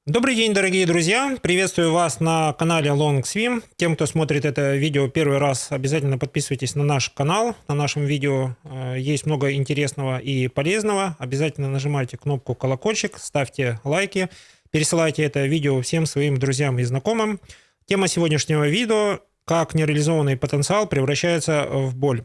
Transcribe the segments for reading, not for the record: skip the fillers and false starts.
Добрый день, дорогие друзья! Приветствую вас на канале Long Swim. Тем, кто смотрит это видео первый раз, обязательно подписывайтесь на наш канал. На нашем видео есть много интересного и полезного. Обязательно нажимайте кнопку колокольчик, ставьте лайки, пересылайте это видео всем своим друзьям и знакомым. Тема сегодняшнего видео: как нереализованный потенциал превращается в боль.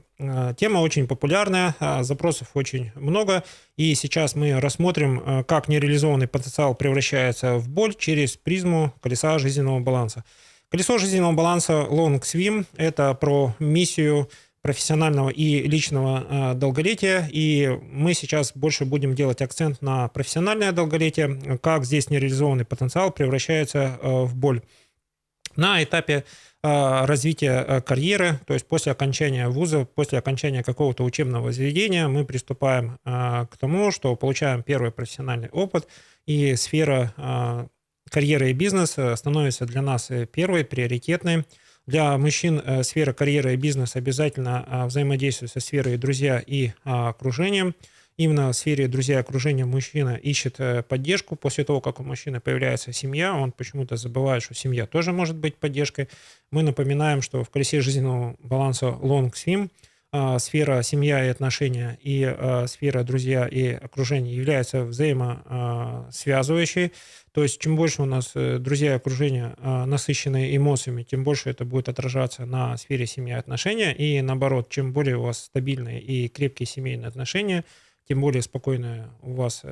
Тема очень популярная, запросов очень много, и сейчас мы рассмотрим, как нереализованный потенциал превращается в боль через призму колеса жизненного баланса. Колесо жизненного баланса Long Swim – это про миссию профессионального и личного долголетия, и мы сейчас больше будем делать акцент на профессиональное долголетие, как здесь нереализованный потенциал превращается в боль. На этапе развития карьеры, то есть после окончания вуза, после окончания какого-то учебного заведения, мы приступаем к тому, что получаем первый профессиональный опыт, и сфера карьеры и бизнеса становится для нас первой, приоритетной. Для мужчин сфера карьеры и бизнеса обязательно взаимодействует со сферой друзья и окружением. Именно в сфере друзья и окружения мужчина ищет поддержку. После того, как у мужчины появляется семья, он почему-то забывает, что семья тоже может быть поддержкой. Мы напоминаем, что в колесе жизненного баланса Long Swim сфера семья и отношения и сфера друзья и окружение являются взаимосвязывающей. То есть чем больше у нас друзья и окружение насыщены эмоциями, тем больше это будет отражаться на сфере семья и отношения. И наоборот, чем более у вас стабильные и крепкие семейные отношения, тем более спокойное у вас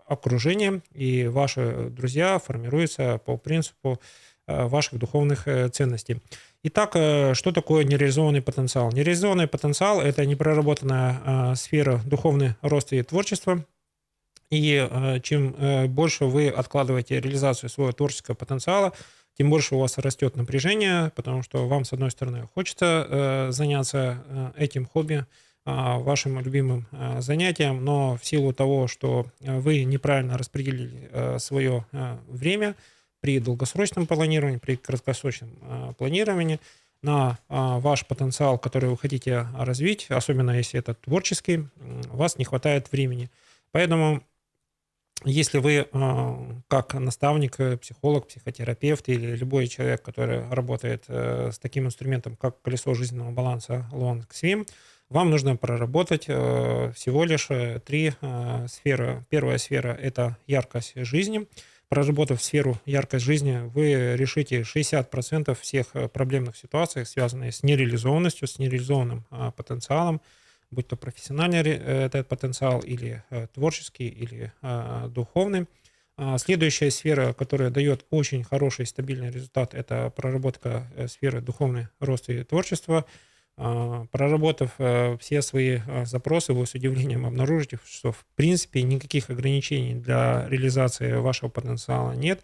окружение, и ваши друзья формируются по принципу ваших духовных ценностей. Итак, что такое нереализованный потенциал? Нереализованный потенциал – это непроработанная сфера духовный рост и творчества. И чем больше вы откладываете реализацию своего творческого потенциала, тем больше у вас растет напряжение, потому что вам, с одной стороны, хочется заняться этим хобби, вашим любимым занятием, но в силу того, что вы неправильно распределили свое время при долгосрочном планировании, при краткосрочном планировании, на ваш потенциал, который вы хотите развить, особенно если это творческий, у вас не хватает времени. Поэтому если вы, как наставник, психолог, психотерапевт или любой человек, который работает с таким инструментом, как колесо жизненного баланса Long Swim, вам нужно проработать всего лишь три сферы. Первая сфера – это яркость жизни. Проработав сферу яркость жизни, вы решите 60% всех проблемных ситуаций, связанных с нереализованностью, с нереализованным потенциалом, будь то профессиональный этот потенциал, или творческий, или духовный. Следующая сфера, которая дает очень хороший стабильный результат, это проработка сферы духовный рост и творчества. Проработав все свои запросы, вы с удивлением обнаружите, что в принципе никаких ограничений для реализации вашего потенциала нет.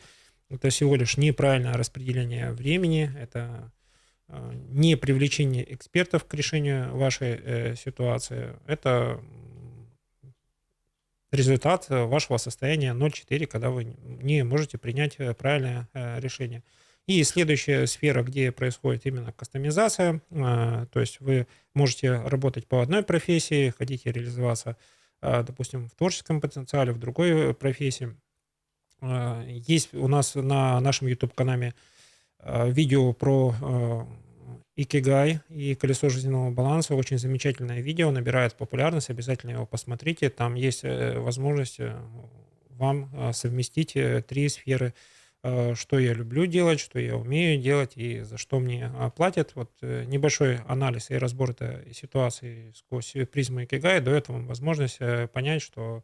Это всего лишь неправильное распределение времени, это не привлечение экспертов к решению вашей ситуации, это результат вашего состояния 0,4, когда вы не можете принять правильное решение. И следующая сфера, где происходит именно кастомизация, то есть вы можете работать по одной профессии, хотите реализоваться, допустим, в творческом потенциале, в другой профессии. Есть у нас на нашем YouTube-канале видео про икигай и колесо жизненного баланса. Очень замечательное видео, набирает популярность, обязательно его посмотрите. Там есть возможность вам совместить три сферы: что я люблю делать, что я умею делать и за что мне платят. Вот небольшой анализ и разбор этой ситуации сквозь призму икигай дает вам возможность понять, что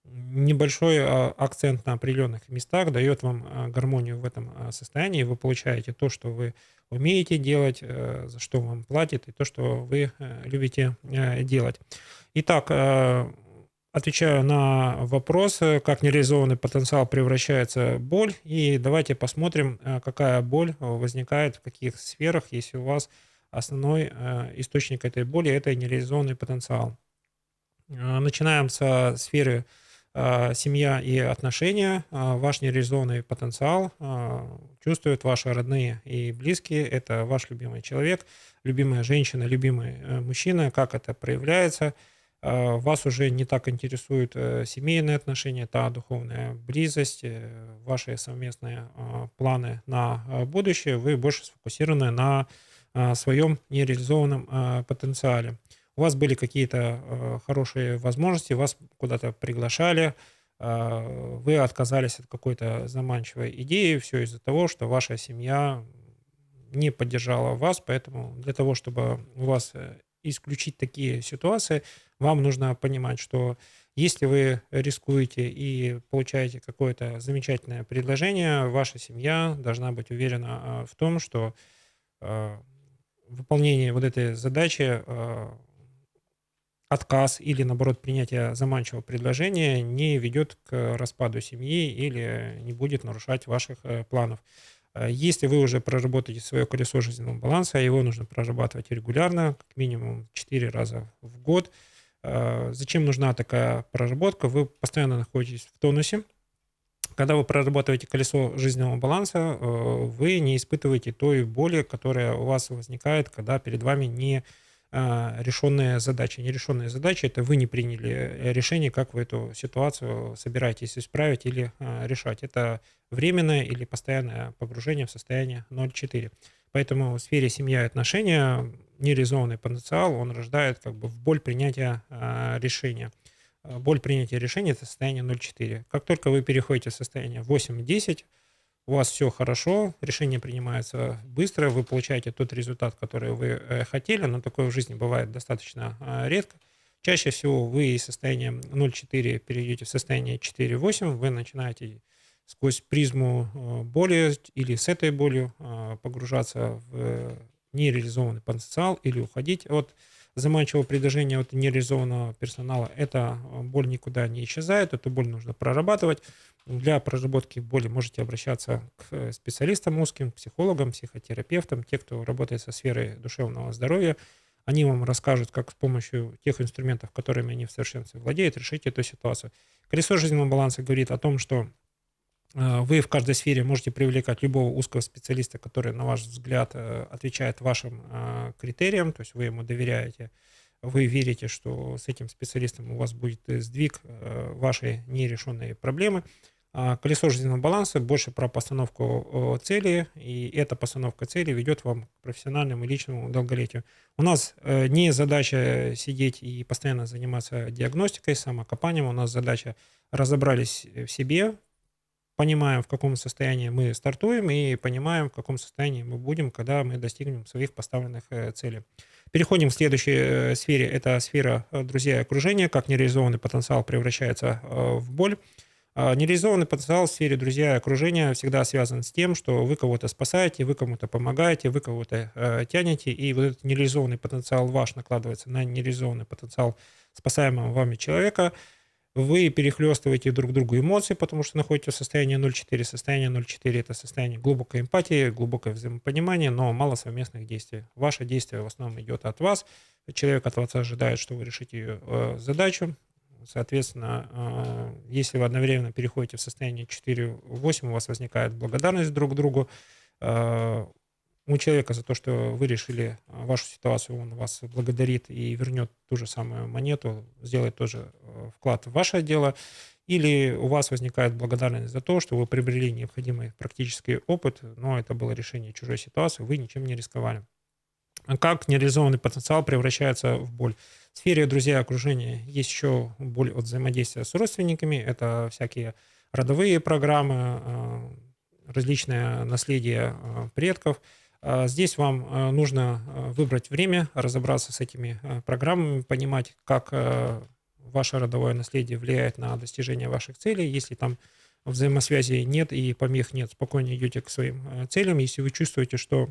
небольшой акцент на определенных местах дает вам гармонию в этом состоянии. Вы получаете то, что вы умеете делать, за что вам платят, и то, что вы любите делать. Итак, отвечаю на вопрос, как нереализованный потенциал превращается в боль. И давайте посмотрим, какая боль возникает в каких сферах, если у вас основной источник этой боли – это нереализованный потенциал. Начинаем со сферы семья и отношения. Ваш нереализованный потенциал чувствуют ваши родные и близкие. Это ваш любимый человек, любимая женщина, любимый мужчина. Как это проявляется? вас уже не так интересуют семейные отношения, та духовная близость, ваши совместные планы на будущее, вы больше сфокусированы на своем нереализованном потенциале. У вас были какие-то хорошие возможности, вас куда-то приглашали, вы отказались от какой-то заманчивой идеи, все из-за того, что ваша семья не поддержала вас, поэтому для того, чтобы у вас исключить такие ситуации, вам нужно понимать, что если вы рискуете и получаете какое-то замечательное предложение, ваша семья должна быть уверена в том, что э, выполнение вот этой задачи, отказ или, наоборот, принятие заманчивого предложения не ведет к распаду семьи или не будет нарушать ваших планов. Если вы уже проработаете свое колесо жизненного баланса, его нужно прорабатывать регулярно, как минимум 4 раза в год. Зачем нужна такая проработка? Вы постоянно находитесь в тонусе. Когда вы прорабатываете колесо жизненного баланса, вы не испытываете той боли, которая у вас возникает, когда перед вами не решенные задачи. Нерешенные задачи — это вы не приняли решение, как вы эту ситуацию собираетесь исправить или решать. Это временное или постоянное погружение в состояние 0,4. Поэтому в сфере семья и отношения нереализованный потенциал, он рождает как бы в боль принятия решения. Боль принятия решения — это состояние 0,4. Как только вы переходите в состояние 8-10, у вас все хорошо, решение принимается быстро, вы получаете тот результат, который вы хотели, но такое в жизни бывает достаточно редко. Чаще всего вы из состояния 0,4 перейдете в состояние 4,8, вы начинаете сквозь призму боли или с этой болью погружаться в нереализованный потенциал или уходить от заманчивого предложения от нереализованного персонала. Эта боль никуда не исчезает, эту боль нужно прорабатывать. Для проработки боли можете обращаться к специалистам узким, психологам, психотерапевтам, те, кто работает со сферой душевного здоровья. Они вам расскажут, как с помощью тех инструментов, которыми они в совершенстве владеют, решить эту ситуацию. Колесо жизненного баланса говорит о том, что вы в каждой сфере можете привлекать любого узкого специалиста, который, на ваш взгляд, отвечает вашим критериям, то есть вы ему доверяете, вы верите, что с этим специалистом у вас будет сдвиг вашей нерешенной проблемы. Колесо жизненного баланса больше про постановку цели, и эта постановка цели ведет вам к профессиональному и личному долголетию. У нас не задача сидеть и постоянно заниматься диагностикой, самокопанием, у нас задача разобрались в себе, понимаем, в каком состоянии мы стартуем, и понимаем, в каком состоянии мы будем, когда мы достигнем своих поставленных целей. Переходим к следующей сфере. Это сфера друзья и окружения, как нереализованный потенциал превращается в боль. Нереализованный потенциал в сфере друзья и окружения всегда связан с тем, что вы кого-то спасаете, вы кому-то помогаете, вы кого-то тянете, и вот этот нереализованный потенциал ваш накладывается на нереализованный потенциал спасаемого вами человека. Вы перехлестываете друг другу эмоции, потому что находитесь в состоянии 0,4. Состояние 0,4 — это состояние глубокой эмпатии, глубокое взаимопонимание, но мало совместных действий. Ваше действие в основном идет от вас. Человек от вас ожидает, что вы решите ее задачу. Соответственно, если вы одновременно переходите в состояние 4-8, у вас возникает благодарность друг к другу. У человека за то, что вы решили вашу ситуацию, он вас благодарит и вернет ту же самую монету, сделает тоже вклад в ваше дело. Или у вас возникает благодарность за то, что вы приобрели необходимый практический опыт, но это было решение чужой ситуации, вы ничем не рисковали. Как нереализованный потенциал превращается в боль? В сфере друзья и окружения есть еще боль от взаимодействия с родственниками. Это всякие родовые программы, различное наследие предков. Здесь вам нужно выбрать время, разобраться с этими программами, понимать, как ваше родовое наследие влияет на достижение ваших целей. Если там взаимосвязи нет и помех нет, спокойно идете к своим целям. Если вы чувствуете, что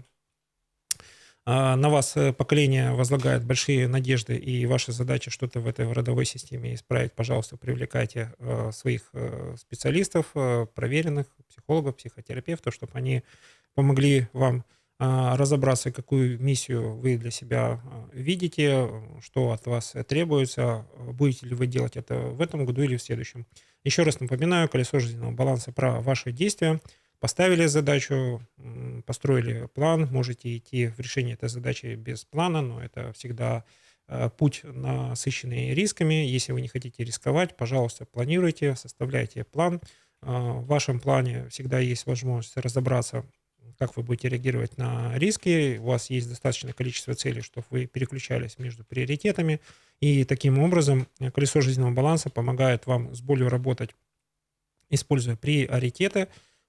на вас поколение возлагает большие надежды, и ваша задача что-то в этой родовой системе исправить, пожалуйста, привлекайте своих специалистов, проверенных, психологов, психотерапевтов, чтобы они помогли вам разобраться, какую миссию вы для себя видите, что от вас требуется, будете ли вы делать это в этом году или в следующем. Еще раз напоминаю, колесо жизненного баланса про ваши действия. Поставили задачу, построили план, можете идти в решение этой задачи без плана, но это всегда путь, насыщенный рисками. Если вы не хотите рисковать, пожалуйста, планируйте, составляйте план. В вашем плане всегда есть возможность разобраться, как вы будете реагировать на риски. У вас есть достаточное количество целей, чтобы вы переключались между приоритетами. И таким образом колесо жизненного баланса помогает вам с болью работать, используя приоритеты.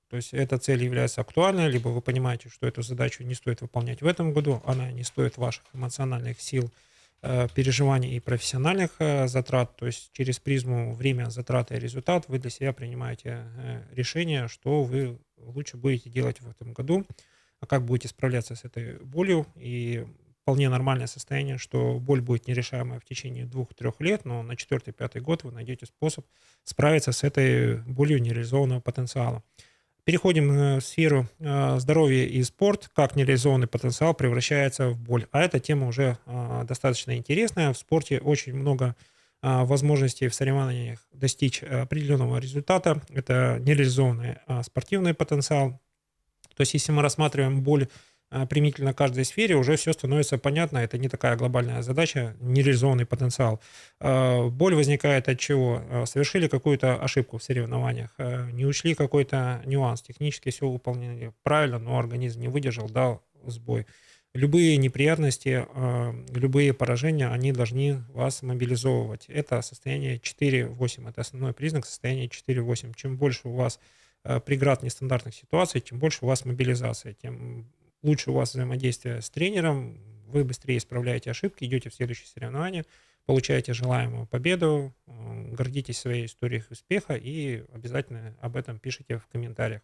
То есть эта цель является актуальной, либо вы понимаете, что эту задачу не стоит выполнять в этом году, она не стоит ваших эмоциональных сил, переживаний и профессиональных затрат. То есть через призму время, затраты и результат вы для себя принимаете решение, что вы лучше будете делать в этом году, а как будете справляться с этой болью. И вполне нормальное состояние, что боль будет нерешаемая в течение 2-3 лет, но на 4-5 год вы найдете способ справиться с этой болью нереализованного потенциала. Переходим в сферу здоровья и спорт, как нереализованный потенциал превращается в боль. А эта тема уже достаточно интересная. В спорте очень много возможностей в соревнованиях достичь определенного результата. Это нереализованный спортивный потенциал. То есть если мы рассматриваем боль применительно к каждой сфере, уже все становится понятно. Это не такая глобальная задача, нереализованный потенциал. Боль возникает от чего? Совершили какую-то ошибку в соревнованиях, не учли какой-то нюанс, технически все выполнили правильно, но организм не выдержал, дал сбой. Любые неприятности, любые поражения, они должны вас мобилизовывать. Это состояние 4-8, это основной признак состояния 4-8. Чем больше у вас преград нестандартных ситуаций, тем больше у вас мобилизация, тем лучше у вас взаимодействие с тренером, вы быстрее исправляете ошибки, идете в следующее соревнование, получаете желаемую победу, гордитесь своей историей успеха и обязательно об этом пишите в комментариях.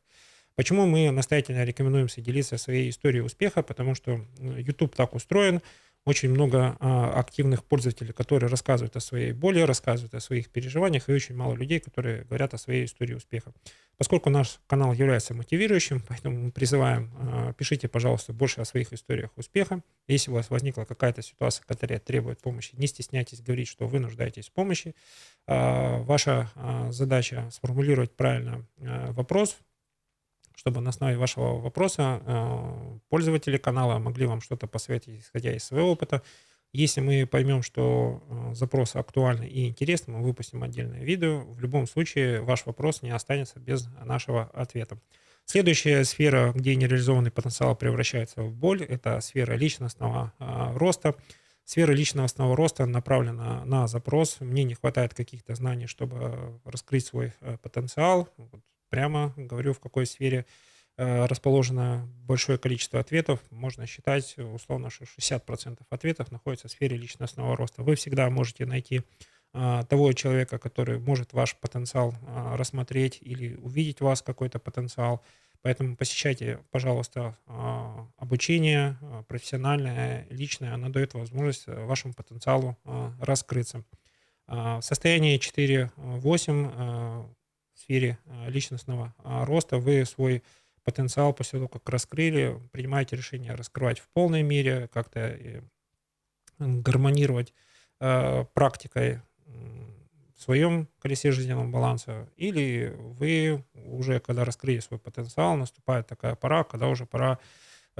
Почему мы настоятельно рекомендуемся делиться своей историей успеха? Потому что YouTube так устроен, очень много активных пользователей, которые рассказывают о своей боли, рассказывают о своих переживаниях, и очень мало людей, которые говорят о своей истории успеха. Поскольку наш канал является мотивирующим, поэтому мы призываем, пишите, пожалуйста, больше о своих историях успеха. Если у вас возникла какая-то ситуация, которая требует помощи, не стесняйтесь говорить, что вы нуждаетесь в помощи. Ваша задача сформулировать правильно вопрос, чтобы на основе вашего вопроса пользователи канала могли вам что-то посоветовать, исходя из своего опыта. Если мы поймем, что запрос актуальный и интересный, мы выпустим отдельное видео. В любом случае ваш вопрос не останется без нашего ответа. Следующая сфера, где нереализованный потенциал превращается в боль, это сфера личностного роста. Сфера личностного роста направлена на запрос. Мне не хватает каких-то знаний, чтобы раскрыть свой потенциал. Прямо говорю, в какой сфере расположено большое количество ответов. Можно считать, условно, что 60% ответов находится в сфере личностного роста. Вы всегда можете найти того человека, который может ваш потенциал рассмотреть или увидеть у вас какой-то потенциал. Поэтому посещайте, пожалуйста, обучение профессиональное, личное. Оно дает возможность вашему потенциалу раскрыться. В состоянии 4-8 в сфере личностного роста вы свой потенциал после того, как раскрыли, принимаете решение раскрывать в полной мере, как-то гармонировать практикой в своем колесе жизненного баланса, или вы уже, когда раскрыли свой потенциал, наступает такая пора, когда уже пора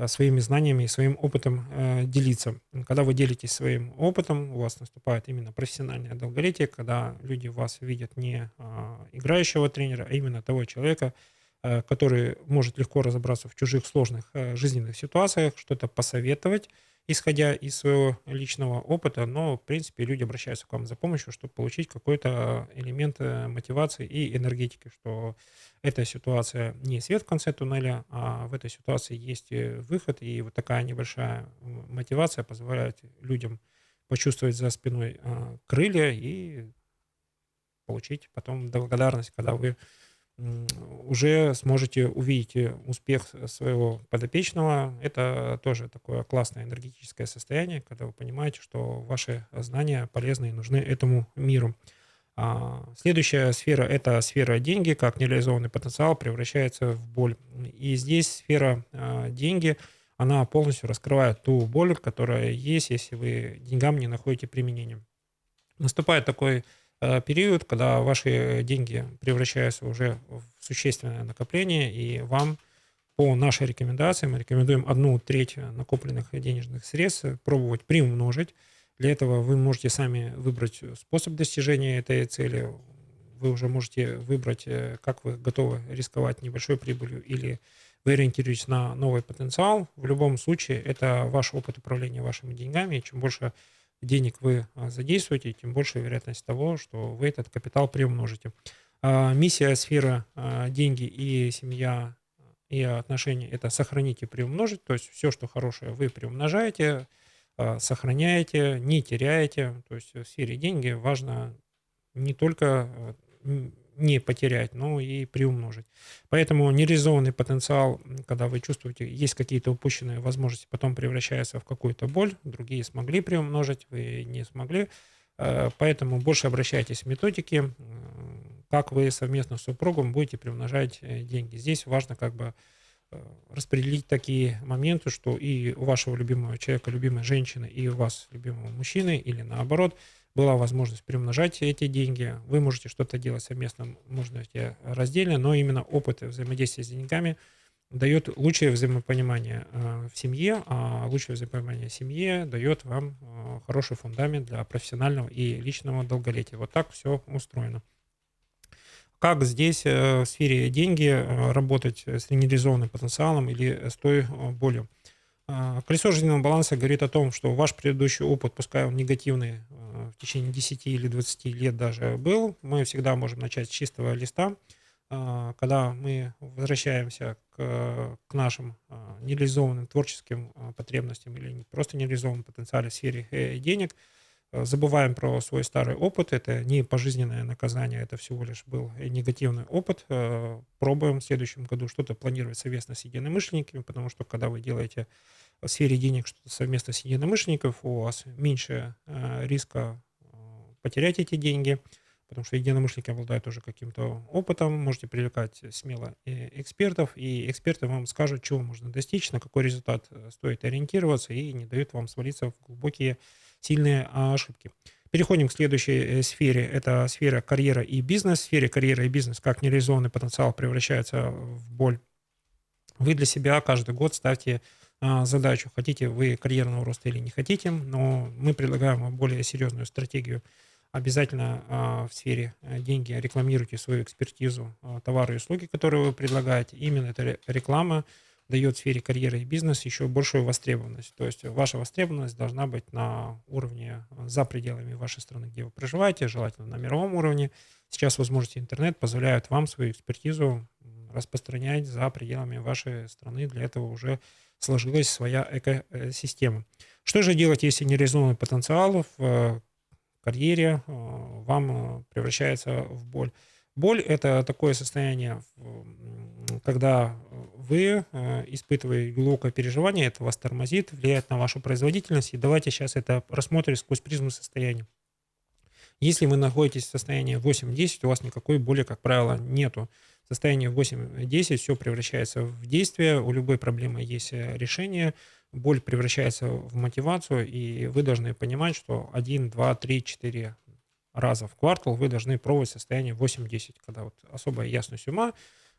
своими знаниями и своим опытом делиться. Когда вы делитесь своим опытом, у вас наступает именно профессиональное долголетие, когда люди вас видят не играющего тренера, а именно того человека, который может легко разобраться в чужих сложных жизненных ситуациях, что-то посоветовать, исходя из своего личного опыта, но, в принципе, люди обращаются к вам за помощью, чтобы получить какой-то элемент мотивации и энергетики, что эта ситуация не свет в конце туннеля, а в этой ситуации есть выход, и вот такая небольшая мотивация позволяет людям почувствовать за спиной крылья и получить потом благодарность, когда вы уже сможете увидеть успех своего подопечного. Это тоже такое классное энергетическое состояние, когда вы понимаете, что ваши знания полезны и нужны этому миру. Следующая сфера – это сфера деньги, как нереализованный потенциал превращается в боль. И здесь сфера деньги, она полностью раскрывает ту боль, которая есть, если вы деньгам не находите применения. Наступает такой период, когда ваши деньги превращаются уже в существенное накопление, и вам по нашей рекомендации мы рекомендуем 1/3 накопленных денежных средств пробовать приумножить Для этого вы можете сами выбрать способ достижения этой цели. Вы уже можете выбрать, как вы готовы рисковать небольшой прибылью или вы ориентируетесь на новый потенциал. В любом случае, это ваш опыт управления вашими деньгами. И чем больше денег вы задействуете, тем больше вероятность того, что вы этот капитал приумножите. Миссия сферы деньги и семья и отношения — это сохранить и приумножить. То есть все, что хорошее, вы приумножаете, сохраняете, не теряете. То есть в сфере деньги важно не только не потерять, но и приумножить. Поэтому нереализованный потенциал, когда вы чувствуете, есть какие-то упущенные возможности, потом превращается в какую-то боль, другие смогли приумножить, вы не смогли. Поэтому больше обращайтесь к методике, как вы совместно с супругом будете приумножать деньги. Здесь важно как бы распределить такие моменты, что и у вашего любимого человека, любимой женщины, и у вас, любимого мужчины, или наоборот, была возможность приумножать эти деньги. Вы можете что-то делать совместно, можете раздельно, но именно опыт взаимодействия с деньгами дает лучшее взаимопонимание в семье, а лучшее взаимопонимание в семье дает вам хороший фундамент для профессионального и личного долголетия. Вот так все устроено. Как здесь в сфере деньги работать с нереализованным потенциалом или с той болью? Колесо жизненного баланса говорит о том, что ваш предыдущий опыт, пускай он негативный, в течение 10 или 20 лет даже был, мы всегда можем начать с чистого листа. Когда мы возвращаемся к нашим нереализованным творческим потребностям или не просто нереализованным потенциале в сфере денег, забываем про свой старый опыт. Это не пожизненное наказание, это всего лишь был негативный опыт. Пробуем в следующем году что-то планировать совместно с единомышленниками, потому что когда вы делаете в сфере денег что-то совместно с единомышленников, у вас меньше риска потерять эти деньги, потому что единомышленники обладают уже каким-то опытом, можете привлекать смело экспертов, и эксперты вам скажут, чего можно достичь, на какой результат стоит ориентироваться, и не дают вам свалиться в глубокие сильные ошибки. Переходим к следующей сфере. Это сфера карьера и бизнес. В сфере карьера и бизнес как нереализованный потенциал превращается в боль. Вы для себя каждый год ставьте задачу, хотите вы карьерного роста или не хотите, но мы предлагаем вам более серьезную стратегию. Обязательно в сфере деньги рекламируйте свою экспертизу, товары и услуги, которые вы предлагаете. Именно эта реклама дает в сфере карьеры и бизнеса еще большую востребованность. То есть ваша востребованность должна быть на уровне за пределами вашей страны, где вы проживаете, желательно на мировом уровне. Сейчас возможности интернет позволяют вам свою экспертизу распространять за пределами вашей страны. Для этого уже сложилась своя экосистема. Что же делать, если нереализованный потенциал в карьере вам превращается в боль? Боль — это такое состояние, когда вы испытываете глубокое переживание, это вас тормозит, влияет на вашу производительность. И давайте сейчас это рассмотрим сквозь призму состояния. Если вы находитесь в состоянии 8-10, у вас никакой боли, как правило, нету. В состоянии 8-10 все превращается в действие, у любой проблемы есть решение, боль превращается в мотивацию, и вы должны понимать, что 1, 2, 3, 4 раза в квартал вы должны пробовать состояние 8-10, когда вот особая ясность ума,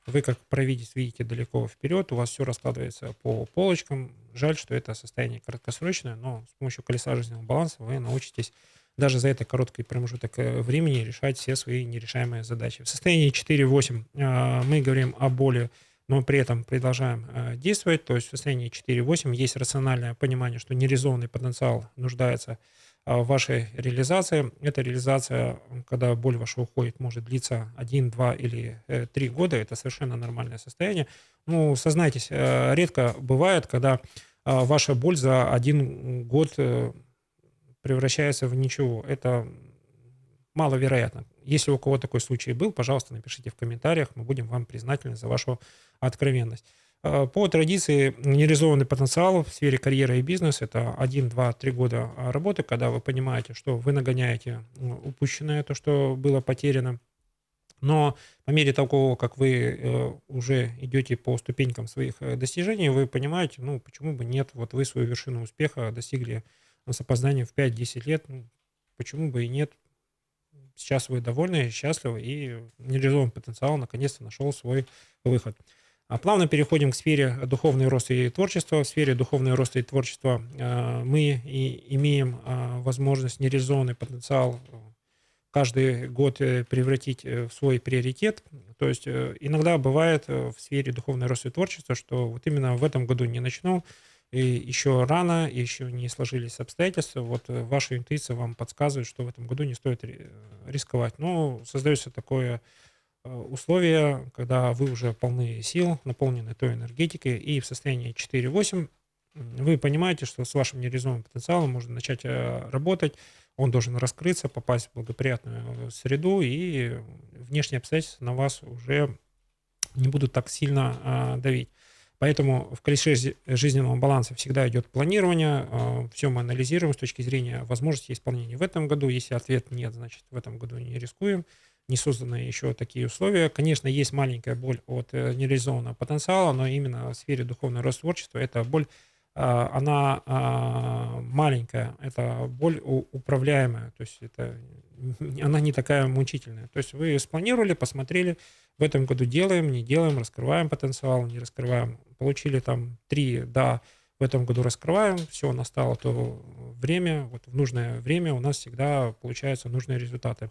вы как провидец видите далеко вперед, у вас все раскладывается по полочкам. Жаль, что это состояние краткосрочное, но с помощью колеса жизненного баланса вы научитесь даже за это короткий промежуток времени решать все свои нерешаемые задачи. В состоянии 4-8 мы говорим о боли, но при этом продолжаем действовать. То есть в состоянии 4-8 есть рациональное понимание, что нереализованный потенциал нуждается в вашей реализации. Эта реализация, когда боль ваша уходит, может длиться 1, 2 или 3 года. Это совершенно нормальное состояние. Ну, сознайтесь, редко бывает, когда ваша боль за 1 год превращается в ничего. Это маловероятно. Если у кого такой случай был, пожалуйста, напишите в комментариях, мы будем вам признательны за вашу откровенность. По традиции, нереализованный потенциал в сфере карьеры и бизнеса — это 1, 2, 3 года работы, когда вы понимаете, что вы нагоняете упущенное, то, что было потеряно. Но по мере того, как вы уже идете по ступенькам своих достижений, вы понимаете, ну, почему бы нет, вот вы свою вершину успеха достигли с опозданием в 5-10 лет, ну, почему бы и нет. Сейчас вы довольны, счастливы, и нереализованный потенциал наконец-то нашел свой выход. Плавно переходим к сфере духовного роста и творчества. В сфере духовного роста и творчества мы имеем возможность нереализованный потенциал каждый год превратить в свой приоритет. То есть иногда бывает в сфере духовного роста и творчества, что вот именно в этом году не начну, и еще рано, еще не сложились обстоятельства. Вот ваша интуиция вам подсказывает, что в этом году не стоит рисковать. Но создается такое условие, когда вы уже полны сил, наполнены той энергетикой, и в состоянии 4-8 вы понимаете, что с вашим нереализованным потенциалом можно начать работать, он должен раскрыться, попасть в благоприятную среду, и внешние обстоятельства на вас уже не будут так сильно давить. Поэтому в колесе жизненного баланса всегда идет планирование, все мы анализируем с точки зрения возможности исполнения в этом году. Если ответ нет, значит в этом году не рискуем, не созданы еще такие условия. Конечно, есть маленькая боль от нереализованного потенциала, но именно в сфере духовного роста творчества эта боль, она маленькая, это боль управляемая, то есть она не такая мучительная. То есть вы спланировали, посмотрели, в этом году делаем, не делаем, раскрываем потенциал, не раскрываем. Получили там 3, да, в этом году раскрываем, все, настало то время, вот в нужное время у нас всегда получаются нужные результаты.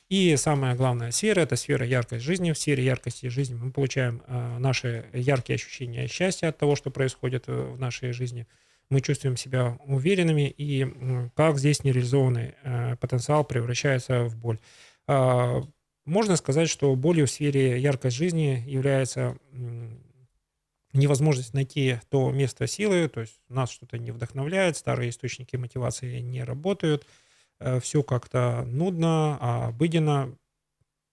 И самая главная сфера – это сфера яркости жизни. В сфере яркости жизни мы получаем наши яркие ощущения счастья от того, что происходит в нашей жизни. Мы чувствуем себя уверенными, и как здесь нереализованный потенциал превращается в боль. Можно сказать, что болью в сфере яркости жизни является невозможность найти то место силы, то есть нас что-то не вдохновляет, старые источники мотивации не работают, все как-то нудно, обыденно,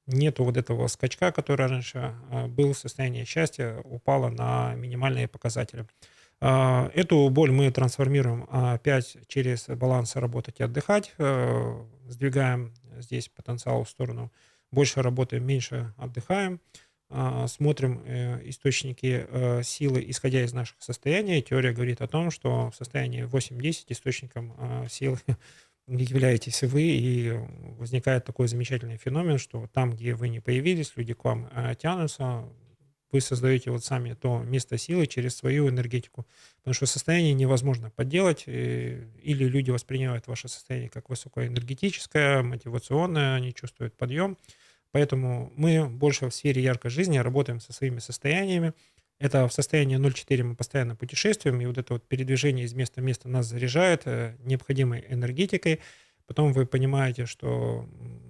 нету вот этого скачка, который раньше был в состоянии счастья, упало на минимальные показатели. Эту боль мы трансформируем опять через баланс работать и отдыхать, сдвигаем здесь потенциал в сторону больше работаем, меньше отдыхаем, смотрим источники силы, исходя из наших состояний. Теория говорит о том, что в состоянии 8-10 источником силы являетесь вы, и возникает такой замечательный феномен, что там, где вы не появились, люди к вам тянутся, вы создаете вот сами то место силы через свою энергетику. Потому что состояние невозможно подделать, или люди воспринимают ваше состояние как высокоэнергетическое, мотивационное, они чувствуют подъем. Поэтому мы больше в сфере яркой жизни работаем со своими состояниями. Это в состоянии 0,4 мы постоянно путешествуем, и вот это вот передвижение из места в место нас заряжает необходимой энергетикой. Потом вы понимаете, что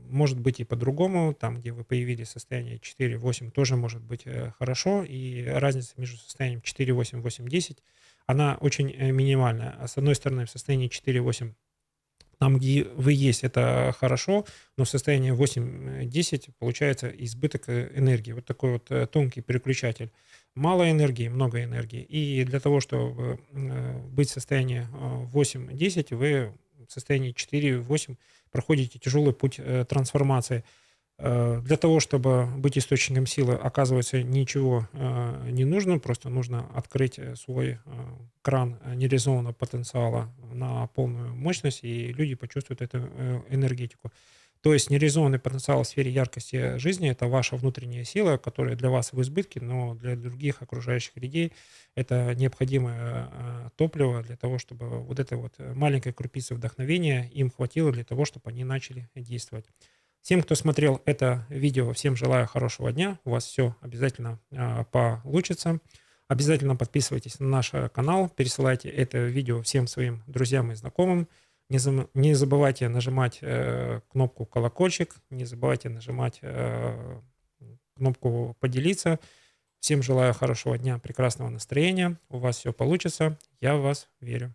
может быть и по-другому, там, где вы появились состояние 4-8, тоже может быть хорошо, и разница между состоянием 4-8, 8-10, она очень минимальная. А с одной стороны, в состоянии 4-8 там, где вы есть, это хорошо, но в состоянии 8-10 получается избыток энергии. Вот такой вот тонкий переключатель. Мало энергии, много энергии. И для того, чтобы быть в состоянии 8-10, вы в состоянии 4-8 проходите тяжелый путь трансформации. Для того, чтобы быть источником силы, оказывается, ничего не нужно, просто нужно открыть свой кран нереализованного потенциала на полную мощность, и люди почувствуют эту энергетику. То есть нереализованный потенциал в сфере яркости жизни – это ваша внутренняя сила, которая для вас в избытке, но для других окружающих людей это необходимое топливо для того, чтобы вот эта вот маленькая крупица вдохновения им хватило для того, чтобы они начали действовать. Всем, кто смотрел это видео, всем желаю хорошего дня. У вас все обязательно получится. Обязательно подписывайтесь на наш канал, пересылайте это видео всем своим друзьям и знакомым. Не забывайте нажимать кнопку колокольчик, не забывайте нажимать кнопку поделиться. Всем желаю хорошего дня, прекрасного настроения. У вас все получится. Я в вас верю.